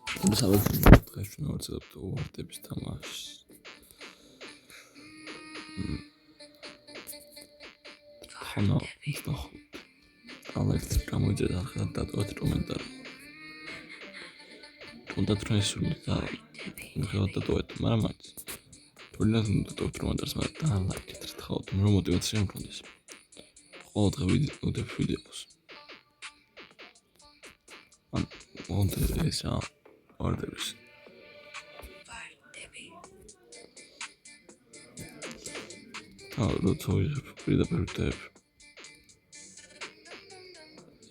საბოლოოდ დღეს ჩვენ ვაცნობთ უარტების თამაშს. ხანა ალექს გამოიძებდა ახლა დატოვეთ კომენტარი. უნდა თრენსული და მიხელად დატოვეთ, მაგრამ მაინც. თორინაც უნდა დატოვეთ კომენტარს, მაგრამ დაალაიქეთ ერთხელ, რომ მოტივაცია მქონდეს. ყოველ დღე ვიდეოს ვიდეოს. უნდა ეს ვარტების. როცა პირდაპირ ვიდეოები.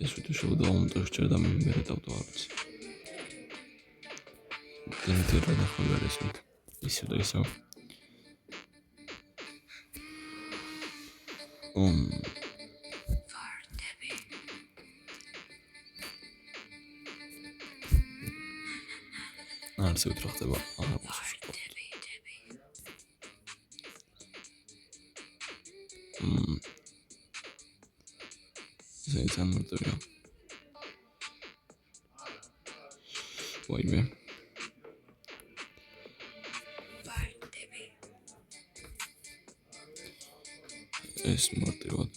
ეს ვიდეო შევდო ამოტოვ და მე დავტოვართ. დემიტრი ნახავარ ესეთ. ისე და ისე. არც ვიტრო ხდება აღარ მოსულიყო. ზეცან მარტივია. ვაიმე. ეს მარტივად.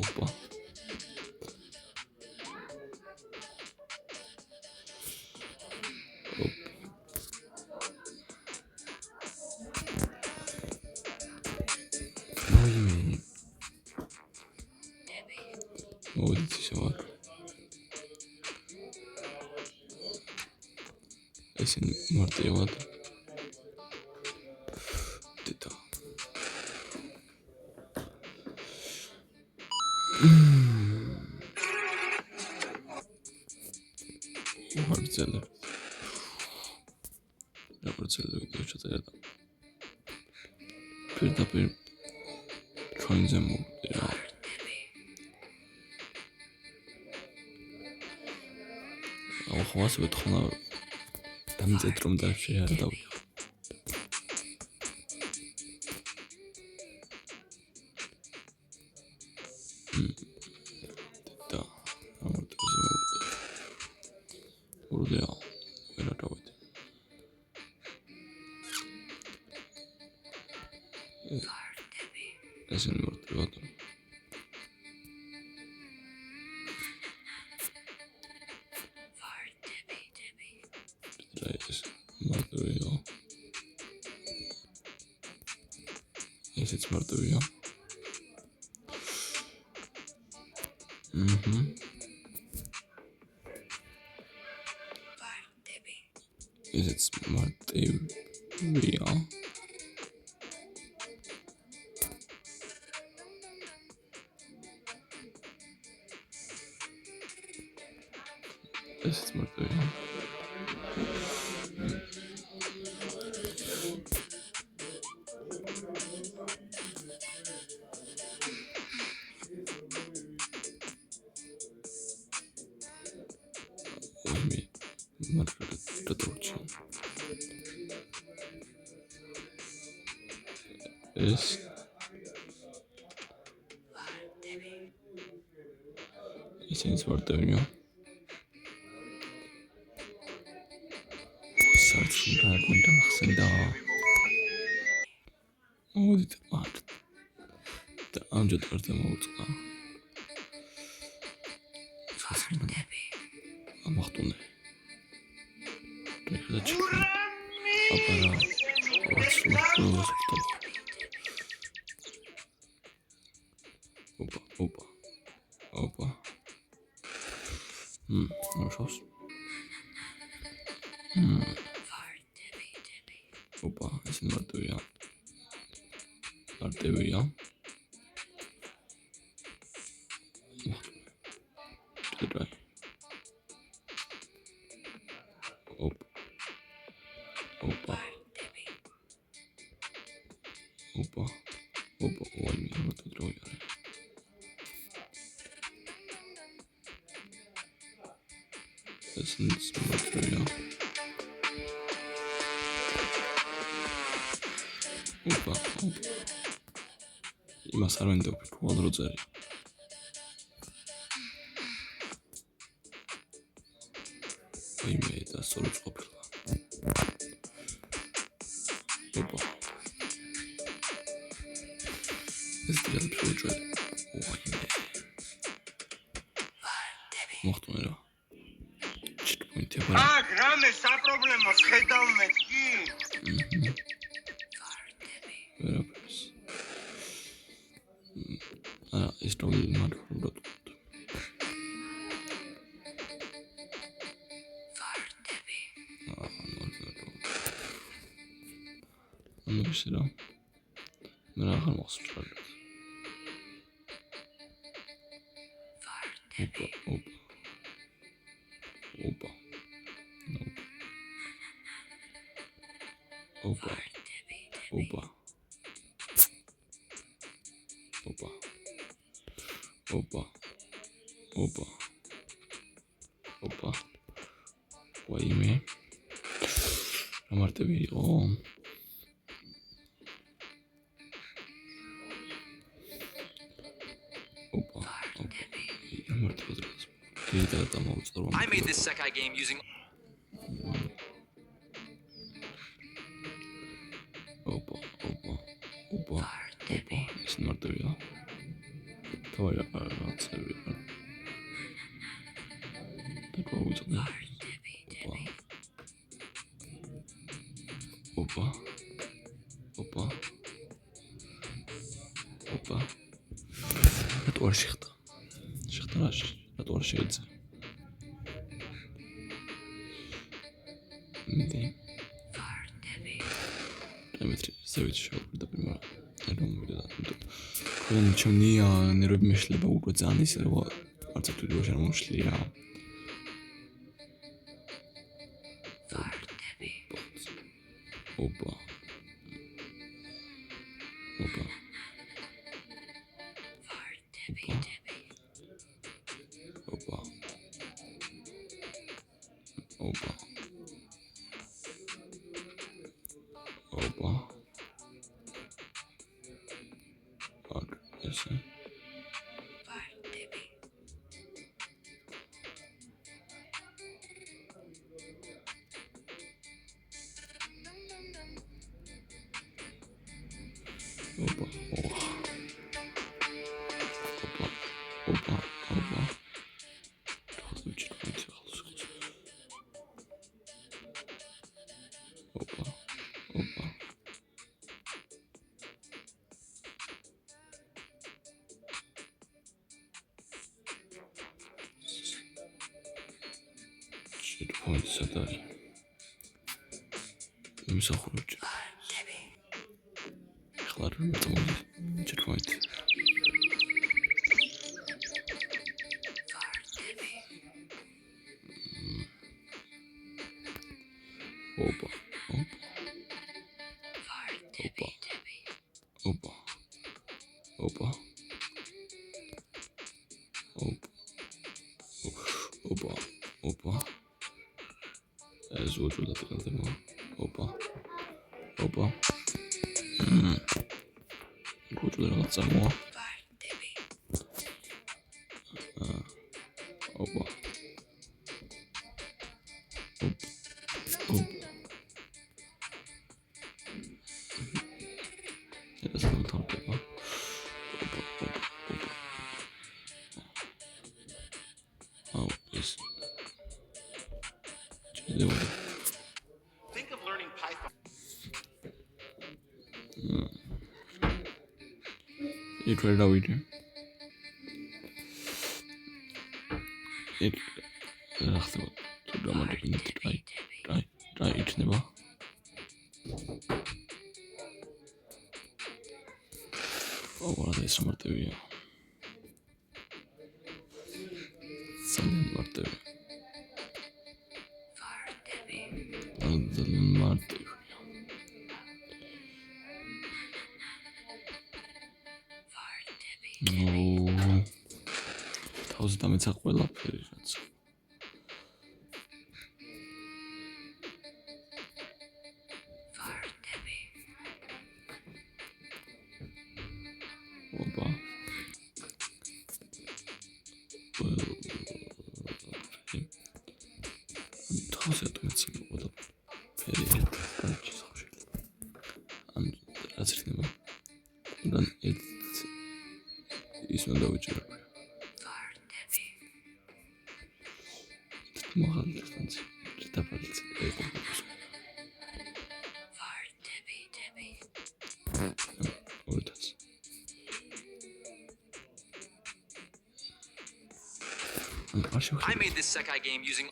Opa. მოვიდეთ ისე ვარ. ესენი მარტივად. დედა. Raportele video ჩაწერდა. პირდაპირ ჩვენზე მოვიდა. ახლა ვეთხოვნა დამიწეთ რომ დარჩე არა დავიხო. და ამორტოზე მოვიდა. ურდია ვერა დავით. ეს είναι მარტივად. მარტივია. ესეც მარტივია. ესეც მარტივია. ესეც მარტივია. ეს ისინიც მარტივია. სარცი გარკვეულ ახსენდა. მოდით ვარ. და ამჯერად ვარდა მოუწყა. ამახტუნე. და ჩიქრა. აპარა. Opa. Nošos. Opa, es mარტივია. მარტივია. Tutaj. Opa. Ой, меня тут droga. Das ist mარტივია. ოპა. იმას არ მინდა ვფიქრობ რო წერია. ვაიმე და სწორად ყოფილა. ოპა. ეს ძალიან პროჭე. ვაიმე. მოხტუნე რა. ჩიტპოინტი აბა. რამე საპრობლემო შედავ მე კი? ვერაფერს. ეს რომელი მარხულობ. ისე რა. მე რა ხარ მოხსოვს. ოპა. ოპა. ოპა. ოპა. ოპა. ოპა. ოპა. ვაიმე. რა მარტივი იყო. I made this Sekai game using Opa. It's not the real. Давай отсоветую. Так вот сюда. Опа. Это оршихта. Шихтараш. Это оршихта. Дмитрий Савич например, я думаю, да. Кроме чем не нервы мешли бы убрать анис, его отцепили уже мушлия. Опа. Point სადარი იმსახურებჭი ახლა რა მეტყობი checkpoint opa Ez volt tudatlanul. Opa. Volt tudatlanul. Opa. Ez nem tartja. Think of learning Python. You tried it out with you. After to dramatic in try it never. What are they smart to be? Something smart to be. თავზე დამეცა ყველაფერი რაც დაიჭის ხო შეიძლება. ან რაც იქნება. უდან ის უნდა დავიჭირო. მაღალი დისტანცია. დაფარიც ეყო. ორთაც. I made this Sekai game using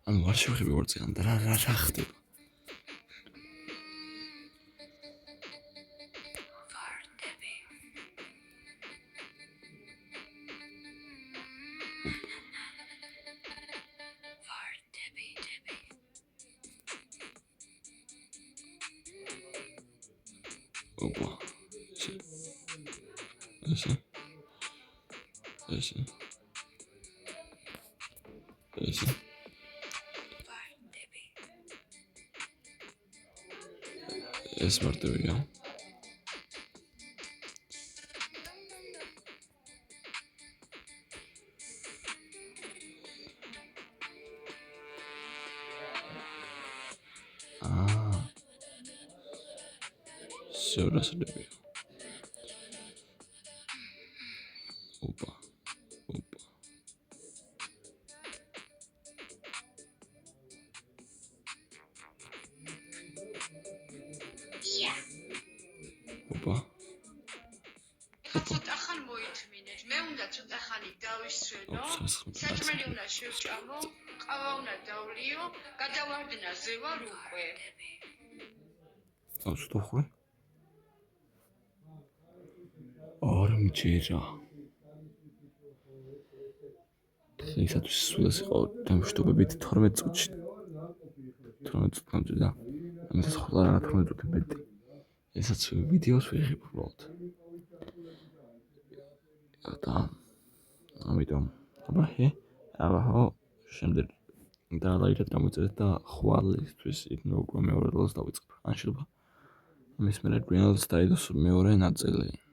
ანუ არ შევხები ორწიან და რა ხდება? ოპა. ესე. ეს მარტივია. შეურასებია. ოპა. ოპა. ცოტა ხან მოითმინეთ. მე უნდა ცოტა ხანი დავისვენო. საჭმელი უნდა შევჭამო, ყავა უნდა დავლიო, გადავარდნაზე ვარ უკვე. ავსტოხრი? არ მჯერა. ისათვის სულას იყო დამშვიდობებით 12 წუთში. 12 წუთამდე და ამასაც ხოლმე რა 12 წუთი მეტი. ესაც ვიდეოს ვიღებ უბრალოდ. და ამიტომ აბა შემდეგ და ლაიქად გამოწერეთ და ხვალისთვის იქნება უკვე მეორე დღეს დავიწყებ. ან შეიძლება ამის მერე Reynolds დაიდოს მეორე ნაწილი.